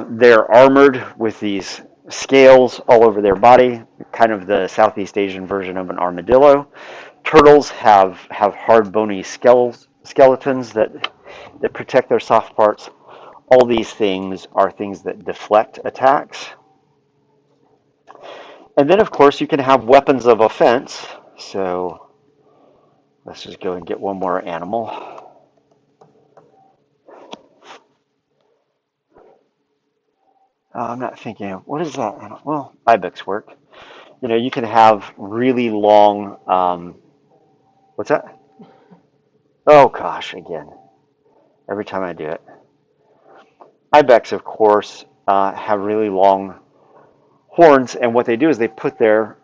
they're armored with these scales all over their body, kind of the Southeast Asian version of an armadillo. Turtles have hard, bony skeletons that protect their soft parts. All these things are things that deflect attacks. And then, of course, you can have weapons of offense. So let's just go and get one more animal. I'm not thinking of, what is that? Well, ibex work. You know, you can have really long, what's that? Oh gosh, again, every time I do it. Ibex, of course, have really long horns, and what they do is they put their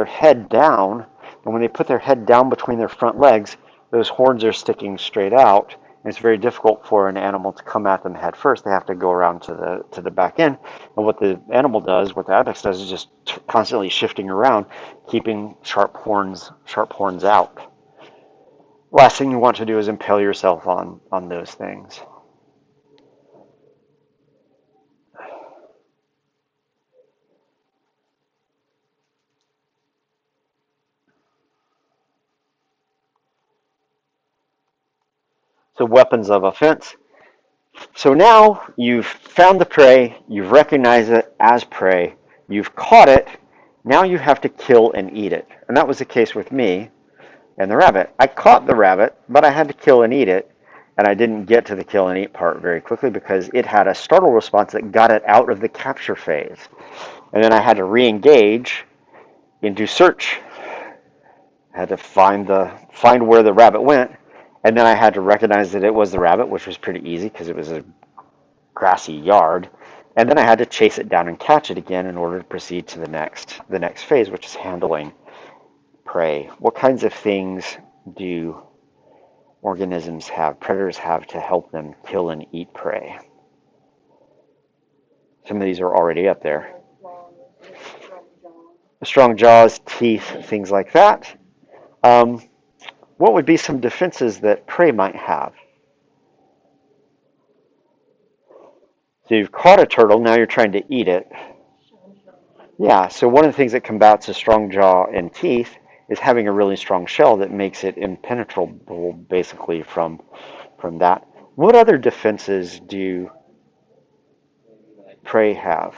head down, and when they put their head down between their front legs, those horns are sticking straight out. And it's very difficult for an animal to come at them head first. They have to go around to the back end. And what the animal does, what the ibex does, is just constantly shifting around, keeping sharp horns out. Last thing you want to do is impale yourself on those things. So weapons of offense. So now you've found the prey, you've recognized it as prey, you've caught it, now you have to kill and eat it. And that was the case with me and the rabbit. I caught the rabbit, but I had to kill and eat it, and I didn't get to the kill and eat part very quickly because it had a startle response that got it out of the capture phase. And then I had to re-engage into search. I had to find where the rabbit went, and then I had to recognize that it was the rabbit, which was pretty easy because it was a grassy yard. And then I had to chase it down and catch it again in order to proceed to the next phase, which is handling prey. What kinds of things do organisms have, predators have, to help them kill and eat prey? Some of these are already up there. Strong jaws, teeth, things like that. What would be some defenses that prey might have? So you've caught a turtle, now you're trying to eat it. Yeah, so one of the things that combats a strong jaw and teeth is having a really strong shell that makes it impenetrable, basically, from that. What other defenses do prey have?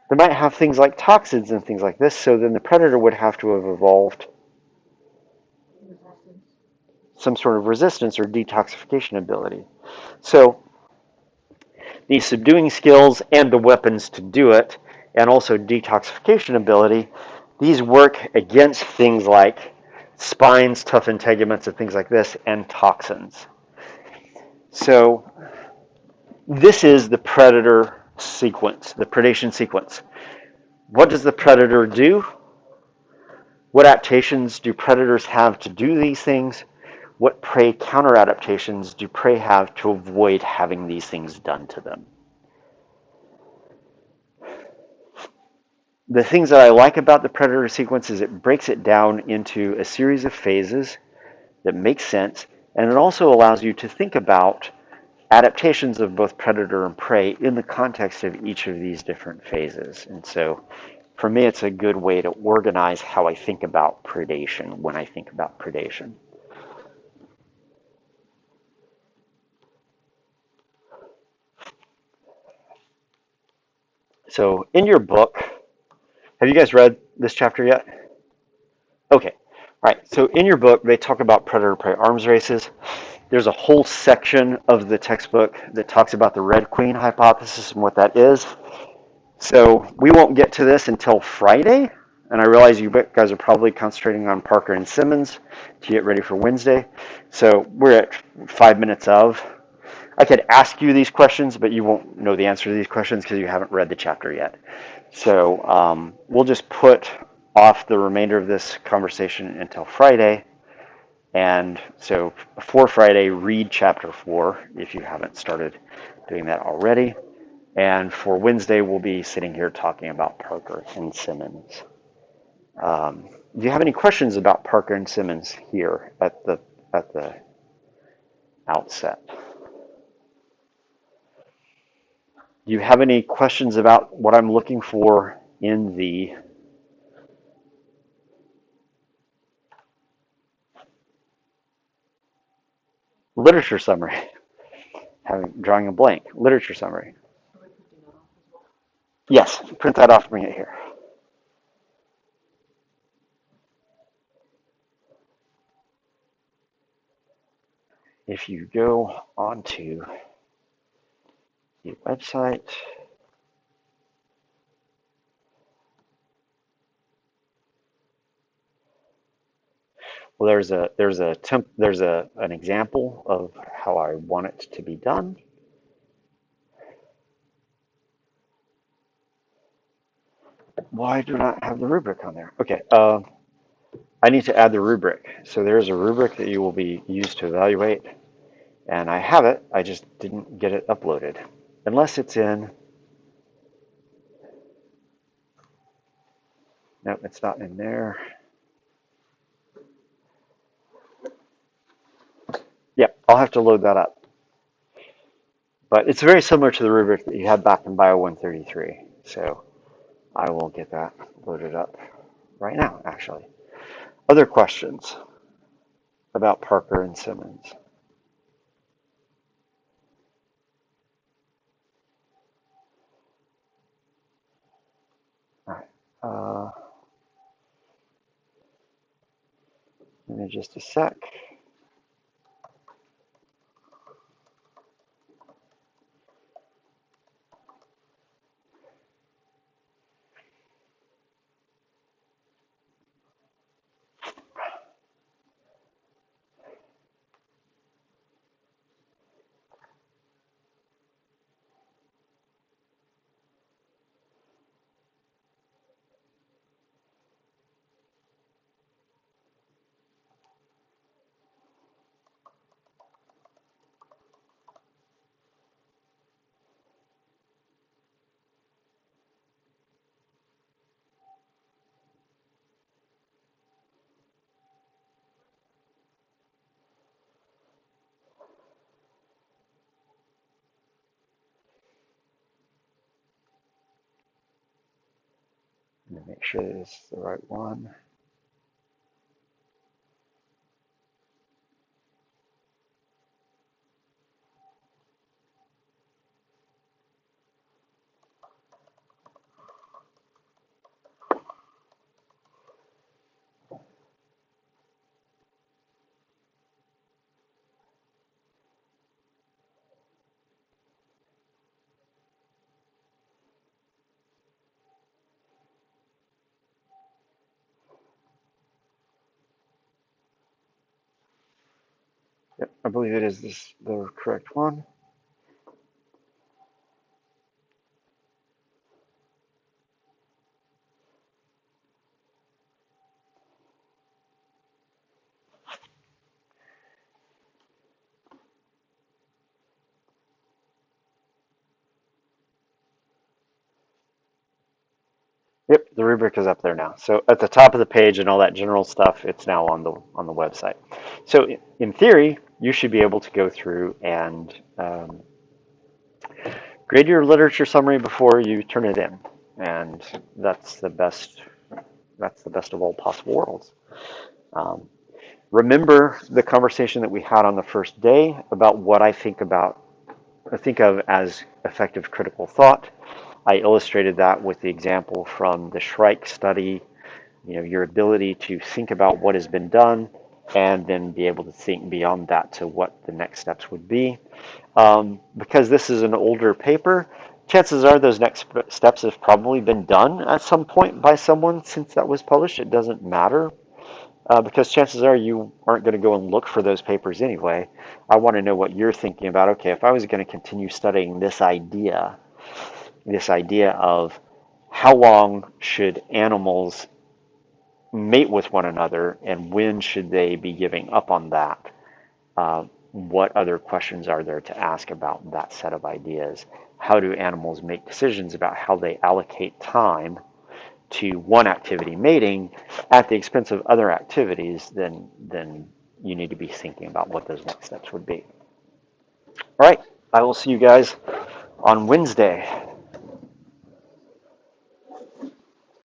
They might have things like toxins and things like this, so then the predator would have to have evolved some sort of resistance or detoxification ability. So the subduing skills and the weapons to do it, and also detoxification ability, these work against things like spines, tough integuments, and things like this, and toxins. So this is the predator sequence, the predation sequence. What does the predator do? What adaptations do predators have to do these things? What prey counter adaptations do prey have to avoid having these things done to them? The things that I like about the predator sequence is it breaks it down into a series of phases that make sense, and it also allows you to think about adaptations of both predator and prey in the context of each of these different phases. And so for me, it's a good way to organize how I think about predation when I think about predation. So in your book, have you guys read this chapter yet? Okay. All right. So in your book, they talk about predator-prey arms races. There's a whole section of the textbook that talks about the Red Queen hypothesis and what that is. So we won't get to this until Friday. And I realize you guys are probably concentrating on Parker and Simmons to get ready for Wednesday. So we're at 5 minutes of. I could ask you these questions, but you won't know the answer to these questions because you haven't read the chapter yet. So we'll just put off the remainder of this conversation until Friday. And so for Friday, read chapter 4 if you haven't started doing that already. And for Wednesday, we'll be sitting here talking about Parker and Simmons. Do you have any questions about Parker and Simmons here at the outset? Do you have any questions about what I'm looking for in the literature summary? Drawing a blank. Literature summary. Yes, print that off and bring it here. If you go onto the website, well, there's an example of how I want it to be done. Why do I not have the rubric on there? Okay, I need to add the rubric. So there's a rubric that you will be used to evaluate, and I have it. I just didn't get it uploaded, unless it's in. No, it's not in there. Yep, I'll have to load that up. But it's very similar to the rubric that you had back in BIO 133. So I will get that loaded up right now, actually. Other questions about Parker and Simmons? All right. Give me just a sec. Let me make sure that it's the right one. Yep, I believe it is the correct one. Yep, the rubric is up there now. So at the top of the page and all that general stuff, it's now on the website. So in theory, you should be able to go through and grade your literature summary before you turn it in, and that's the best. That's the best of all possible worlds. Remember the conversation that we had on the first day about what I think of as effective critical thought. I illustrated that with the example from the Shrike study, your ability to think about what has been done and then be able to think beyond that to what the next steps would be. Because this is an older paper, chances are those next steps have probably been done at some point by someone since that was published. It doesn't matter. Because chances are you aren't going to go and look for those papers anyway. I want to know what you're thinking about. Okay, if I was going to continue studying this idea of how long should animals mate with one another and when should they be giving up on that? What other questions are there to ask about that set of ideas? how do animals make decisions about how they allocate time to one activity, mating, at the expense of other activities, then you need to be thinking about what those next steps would be. All right, I will see you guys on Wednesday.